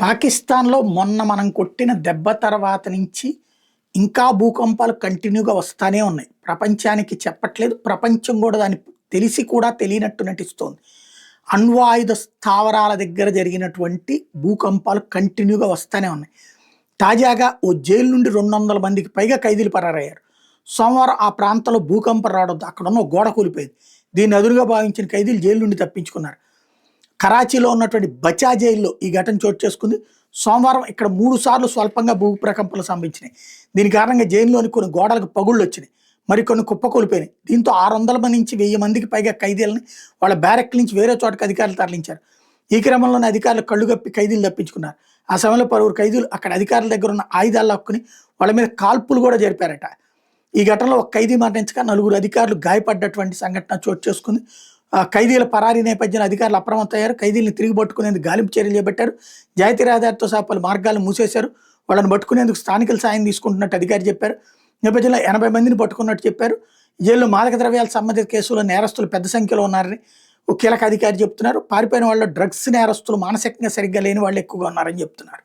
పాకిస్తాన్‌లో మొన్న మనం కొట్టిన దెబ్బ తర్వాత నుంచి ఇంకా భూకంపాలు కంటిన్యూగా వస్తానే ఉన్నాయి. ప్రపంచానికి చెప్పట్లేదు. ప్రపంచం గూడా దాన్ని తెలిసి కూడా తెలియనట్టు నటిస్తోంది. అణ్వాయుధ స్థావరాల దగ్గర జరిగినటువంటి భూకంపాలు కంటిన్యూగా వస్తానే ఉన్నాయి. తాజాగా ఓ జైలు నుండి 200 మందికి పైగా ఖైదీలు పరారయ్యారు. సోమవారం ఆ ప్రాంతంలో భూకంపం రావడంతో అక్కడున్న ఓ గోడ కూలిపోయింది. దీన్ని అదునుగా భావించిన ఖైదీలు జైలు నుండి తప్పించుకున్నారు. కరాచీలో ఉన్నటువంటి బచా జైల్లో ఈ ఘటన చోటు చేసుకుంది. సోమవారం ఇక్కడ 3 సార్లు స్వల్పంగా భూప్రకంపనలు సంభవించినాయి. దీని కారణంగా జైల్లోని కొన్ని గోడలకు పగుళ్ళు వచ్చినాయి. మరికొన్ని కుప్పకూలిపోయినాయి. దీంతో 600 నుంచి 1000 మందికి పైగా ఖైదీలని వాళ్ళ బ్యారెక్ నుంచి వేరే చోటకి అధికారులు తరలించారు. ఈ క్రమంలోనే అధికారులు కళ్ళుగప్పి ఖైదీలు తప్పించుకున్నారు. ఆ సమయంలో పలువురు ఖైదీలు అక్కడ అధికారుల దగ్గర ఉన్న ఆయుధాలు లాక్కుని వాళ్ళ మీద కాల్పులు కూడా జరిపారట. ఈ ఘటనలో ఒక ఖైదీ మరణించగా 4 అధికారులు గాయపడ్డటువంటి సంఘటన చోటు చేసుకుంది. ఖైదీల పరారీ నేపథ్యంలో అధికారులు అప్రమత్తమయ్యారు. ఖైదీలను తిరిగి పట్టుకునేందుకు గాలింపు చర్యలు చేపట్టారు. జాతీయ రహదారితో సహా పలు మార్గాలను మూసేశారు. వాళ్ళని పట్టుకునేందుకు స్థానికుల సాయం తీసుకుంటున్నట్టు అధికారి చెప్పారు. నేపథ్యంలో 80 మందిని పట్టుకున్నట్టు చెప్పారు. జైల్లో మాదక ద్రవ్యాల సంబంధిత కేసుల్లో నేరస్తులు పెద్ద సంఖ్యలో ఉన్నారని ఒక కీలక అధికారి చెప్తున్నారు. పారిపోయిన వాళ్ళు డ్రగ్స్ నేరస్తులు, మానసికంగా సరిగ్గా లేని వాళ్ళు ఎక్కువగా ఉన్నారని చెప్తున్నారు.